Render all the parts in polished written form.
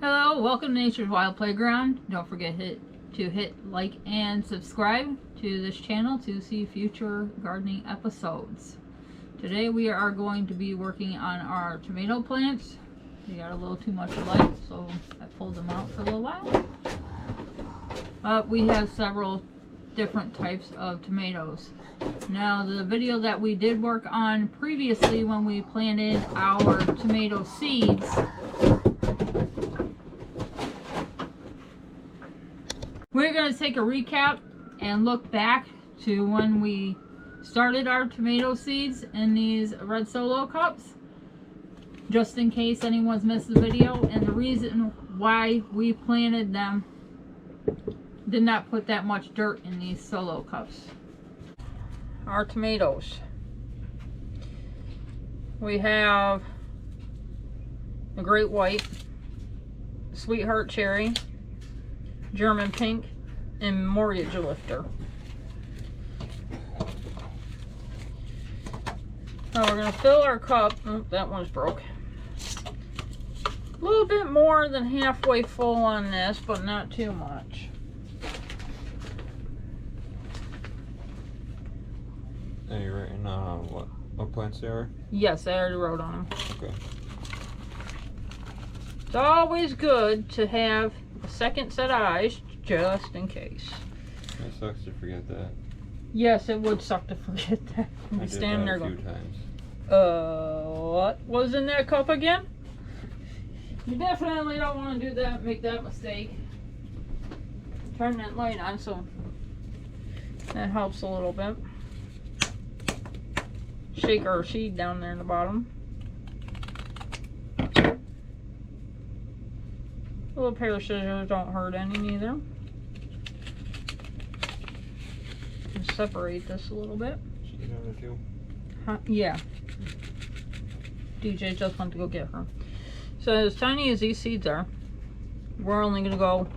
Hello, welcome to Nature's Wild Playground. Don't forget to hit like and subscribe to this channel to see future gardening episodes. Today we are going to be working on our tomato plants. They got a little too much light, so I pulled them out for a little while. We have several different types of tomatoes. Now, the video that we did work on previously when we planted our tomato seeds, we're going to take a recap and look back to when we started our tomato seeds in these red solo cups, just in case anyone's missed the video, and the reason why we planted them. Did not put that much dirt in these solo cups. Our tomatoes. We have the Great White, Sweetheart Cherry, German Pink, and Mortgage Lifter. Now we're going to fill our cup. Oh, that one's broke. A little bit more than halfway full on this, but not too much. Are you writing what plants they are? Yes, I already wrote on them. Okay. It's always good to have a second set of eyes, just in case. It sucks to forget that. Yes, it would suck to forget that. I did Standing there that a few going, times. what was in that cup again? You definitely don't want to do that, make that mistake. Turn that light on so that helps a little bit. Shake our seed down there in the bottom. A little pair of scissors don't hurt any neither. Just separate this a little bit. Should you have it too? Huh? Yeah. DJ just went to go get her. So as tiny as these seeds are, we're only going to go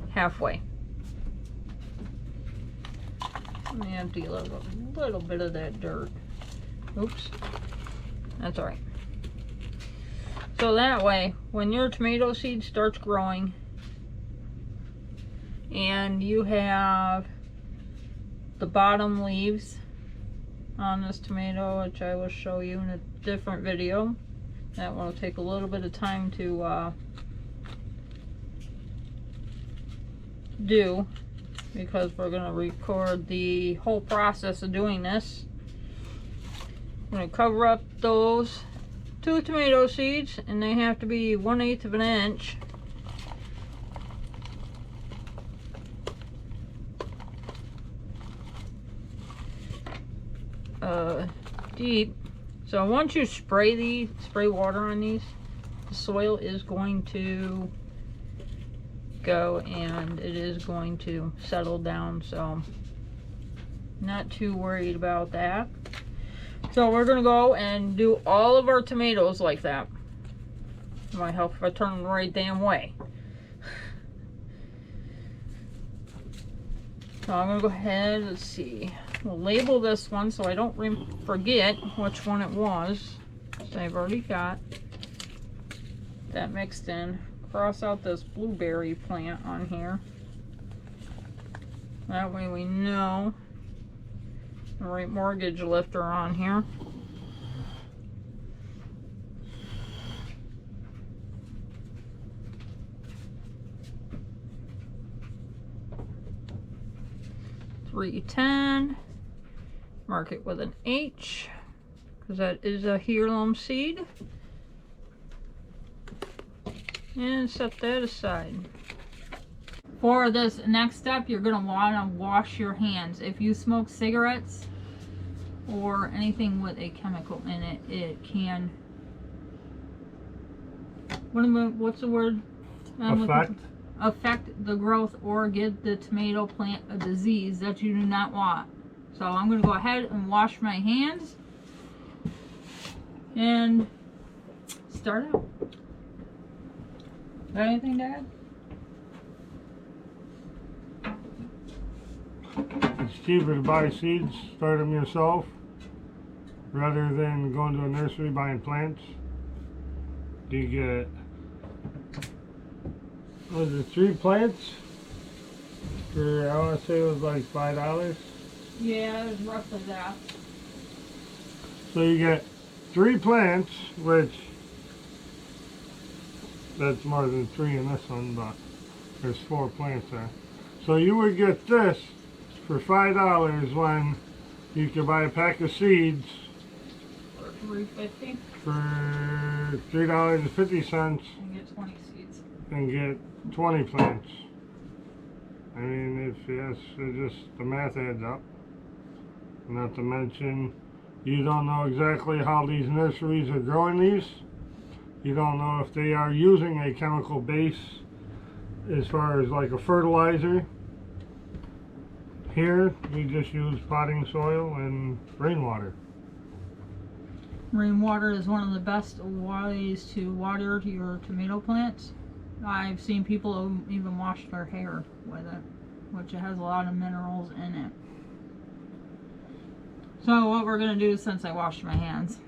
halfway. Let me empty a little bit of that dirt. Oops. That's alright. So that way, when your tomato seed starts growing and you have the bottom leaves on this tomato, which I will show you in a different video, that will take a little bit of time to do, because we're going to record the whole process of doing this. I'm going to cover up those 2 tomato seeds, and they have to be 1/8 of an inch. Deep. So once you spray water on these, the soil is going to go and it is going to settle down, so not too worried about that. So we're gonna go and do all of our tomatoes like that. It might help if I turn them the right damn way. So I'm gonna go ahead, let's see, we'll label this one so I don't forget which one it was. So I've already got that mixed in. Cross out this blueberry plant on here. That way we know. The right Mortgage Lifter on here. .310. Mark it with an H, because that is a heirloom seed. And set that aside. For this next step, you're going to want to wash your hands. If you smoke cigarettes or anything with a chemical in it, it can, what's the word? Affect the growth or give the tomato plant a disease that you do not want. So I'm going to go ahead and wash my hands and start out. Got anything to add? It's cheaper to buy seeds, start them yourself, rather than going to a nursery buying plants. You get was it 3 plants? For, I want to say it was like $5. Yeah, it was roughly that. So you get 3 plants, which that's more than 3 in this one, but there's 4 plants there. So you would get this for $5 when you could buy a pack of seeds For $3.50 for $3.50 and get 20 seeds. and get 20 plants. I mean, if yes, it just the math adds up. Not to mention, you don't know exactly how these nurseries are growing these. You don't know if they are using a chemical base as far as like a fertilizer. Here, we just use potting soil and rainwater. Rainwater is one of the best ways to water your tomato plants. I've seen people even wash their hair with it, which it has a lot of minerals in it. So what we're going to do, since I washed my hands,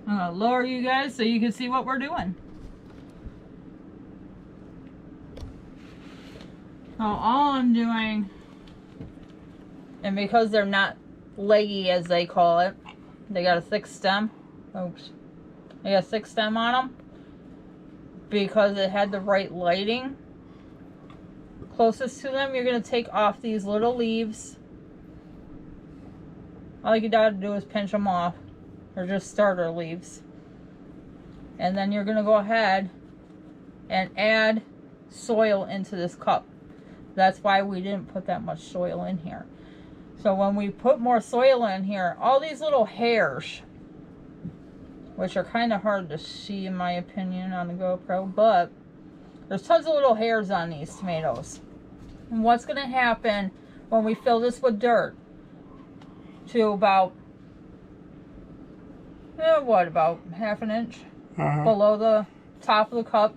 I'm going to lower you guys so you can see what we're doing. Now all I'm doing, and because they're not leggy as they call it, they got a thick stem. Oops. They got a thick stem on them. Because it had the right lighting closest to them, you're going to take off these little leaves. All you gotta do is pinch them off. They're just starter leaves. And then you're going to go ahead and add soil into this cup. That's why we didn't put that much soil in here. So when we put more soil in here, all these little hairs, which are kind of hard to see in my opinion on the GoPro, but there's tons of little hairs on these tomatoes. And what's going to happen when we fill this with dirt to about, about half an inch below the top of the cup,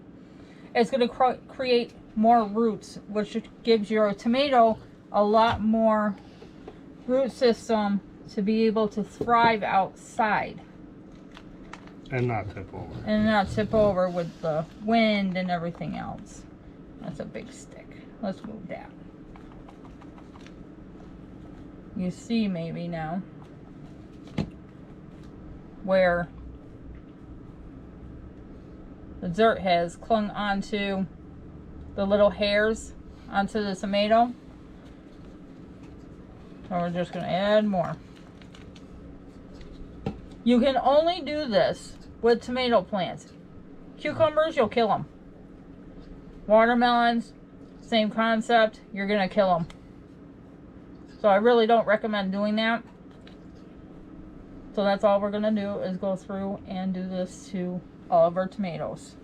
it's going to create more roots, which gives your tomato a lot more root system to be able to thrive outside. And not tip over. And not tip over with the wind and everything else. That's a big stick. Let's move that. You see maybe now where the dirt has clung onto the little hairs onto the tomato. So we're just going to add more. You can only do this with tomato plants. Cucumbers, you'll kill them. Watermelons, same concept, you're going to kill them. So I really don't recommend doing that. So that's all we're going to do is go through and do this to all of our tomatoes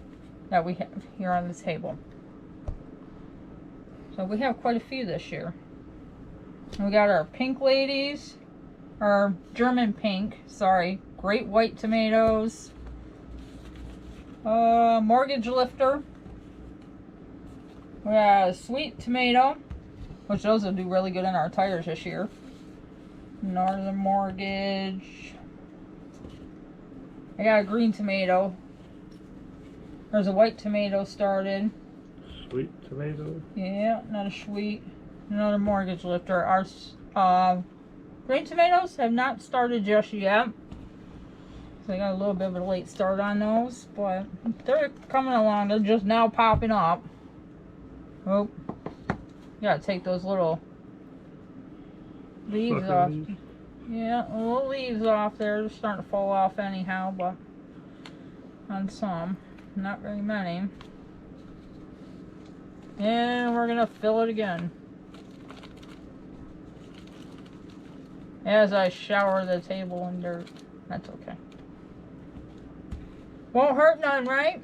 that we have here on the table. So we have quite a few this year. We got our pink ladies, our German pink, sorry, great white tomatoes, mortgage lifter, we got a sweet tomato, which those will do really good in our tires this year, northern mortgage, I got a green tomato, there's a white tomato started. Sweet tomato? Yeah, not a sweet. Another mortgage lifter. Our green tomatoes have not started just yet. So I got a little bit of a late start on those, but they're coming along. They're just now popping up. Oh, gotta take those little leaves off. Yeah, little leaves off there. They're starting to fall off anyhow, but on some, not very many. And we're gonna fill it again. As I shower the table in dirt. That's okay. Won't hurt none, right?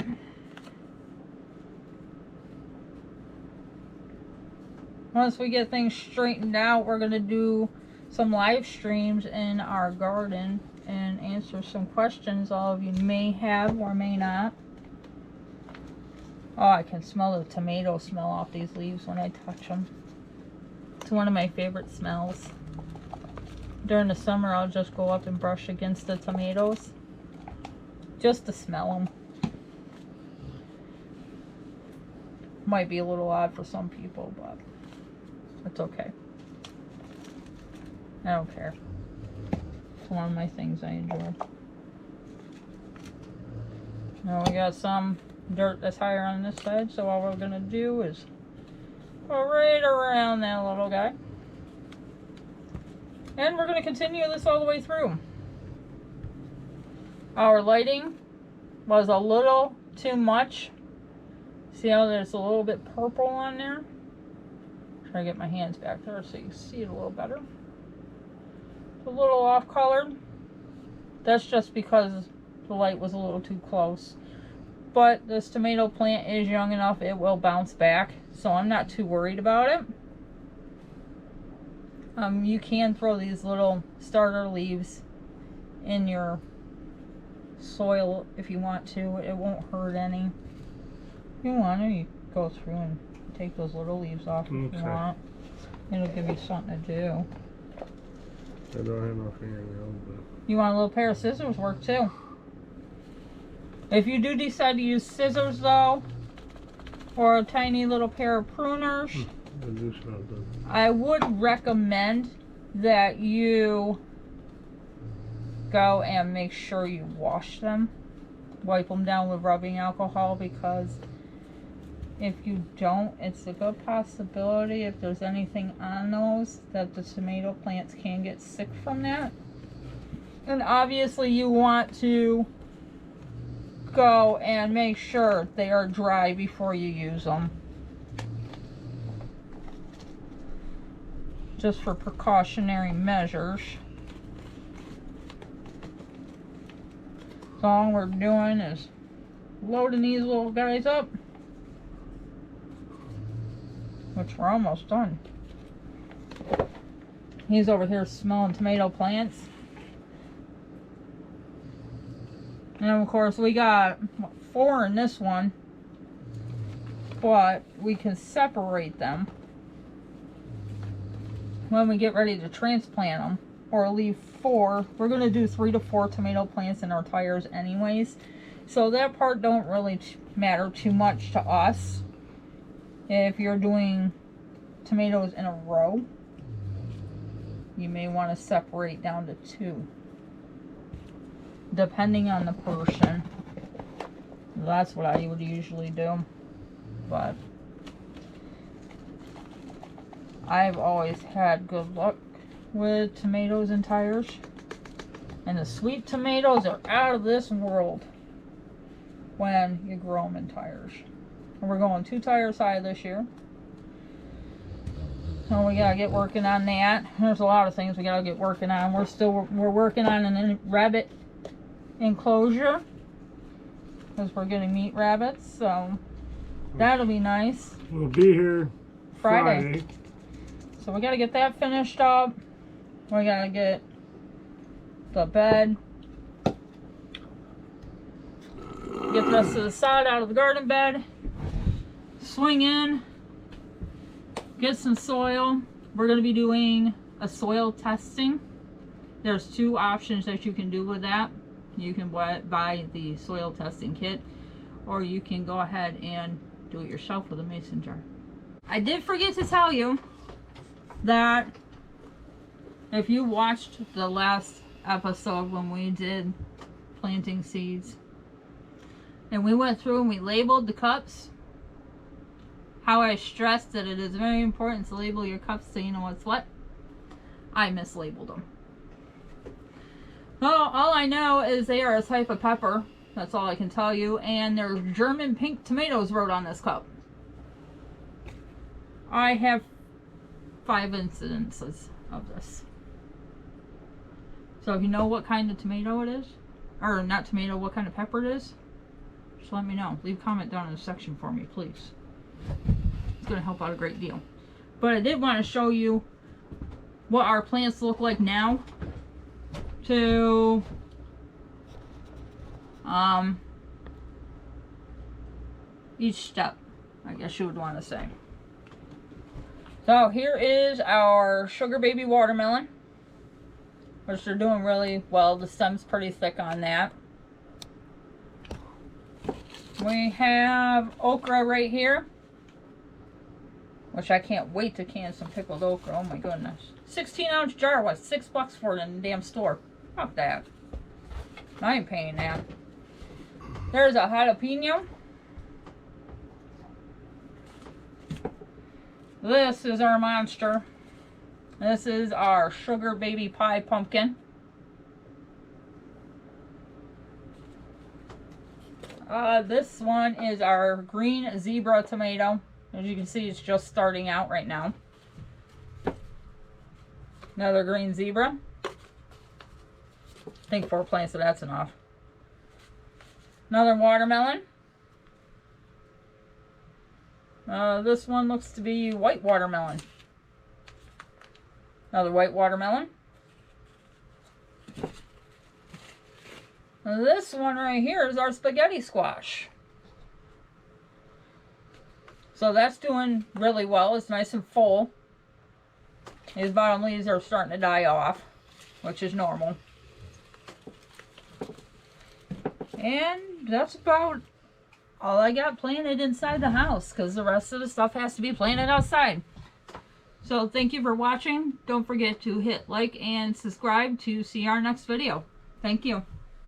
Once we get things straightened out, we're gonna do some live streams in our garden and answer some questions all of you may have or may not. Oh, I can smell the tomato smell off these leaves when I touch them. It's one of my favorite smells. During the summer, I'll just go up and brush against the tomatoes just to smell them. Might be a little odd for some people, but it's okay. I don't care. It's one of my things I enjoy. Now we got some dirt that's higher on this side, so all we're gonna do is go right around that little guy. And we're gonna continue this all the way through. Our lighting was a little too much. See how there's a little bit purple on there? Try to get my hands back there so you can see it a little better. It's a little off colored. That's just because the light was a little too close. But this tomato plant is young enough, it will bounce back. So I'm not too worried about it. You can throw these little starter leaves in your soil if you want to. It won't hurt any. If you want to, you go through and take those little leaves off if you want. It'll give you something to do. I don't have no fingernails, but... You want a little pair of scissors, work too. If you do decide to use scissors though, or a tiny little pair of pruners, I would recommend that you go and make sure you wash them. Wipe them down with rubbing alcohol, because if you don't, it's a good possibility, if there's anything on those, that the tomato plants can get sick from that. And obviously you want to go and make sure they are dry before you use them. Just for precautionary measures. So all we're doing is loading these little guys up. Which we're almost done. He's over here smelling tomato plants. And of course we got 4 in this one. But we can separate them when we get ready to transplant them, or leave 4. We're going to do 3 to 4 tomato plants in our tires anyways, so that part don't really matter too much to us. If you're doing tomatoes in a row, you may want to separate down to 2, depending on the person. That's what I would usually do, but I've always had good luck with tomatoes and tires. And the sweet tomatoes are out of this world when you grow them in tires. And we're going 2 tires high this year. So we gotta get working on that. There's a lot of things we gotta get working on. We're working on a rabbit enclosure, because we're getting meat rabbits, so that'll be nice. We'll be here Friday. So we gotta get that finished up. We gotta get the bed. Get the rest of the sod out of the garden bed. Swing in. Get some soil. We're gonna be doing a soil testing. There's 2 options that you can do with that. You can buy the soil testing kit, or you can go ahead and do it yourself with a mason jar. I did forget to tell you that if you watched the last episode when we did planting seeds, and we went through and we labeled the cups, how I stressed that it is very important to label your cups so you know what's what, I mislabeled them. Well, all I know is they are a type of pepper. That's all I can tell you. And they're German pink tomatoes wrote on this cup. I have 5 incidences of this. So if you know what kind of tomato it is, or not tomato, what kind of pepper it is, just let me know. Leave a comment down in the section for me, please. It's going to help out a great deal. But I did want to show you what our plants look like now to each step, I guess you would want to say. So here is our sugar baby watermelon, which they're doing really well. The stem's pretty thick on that. We have okra right here. Which I can't wait to can some pickled okra. Oh my goodness. 16-ounce jar was $6 for it in the damn store. Fuck that. I ain't paying that. There's a jalapeno. This is our monster. This is our sugar baby pie pumpkin. This one is our green zebra tomato. As you can see, it's just starting out right now. Another green zebra. I think 4 plants, so that's enough. Another watermelon. This one looks to be white watermelon. Another white watermelon. Now this one right here is our spaghetti squash. So that's doing really well. It's nice and full. These bottom leaves are starting to die off, which is normal. And that's about all I got planted inside the house, because the rest of the stuff has to be planted outside. So thank you for watching. Don't forget to hit like and subscribe to see our next video. Thank you.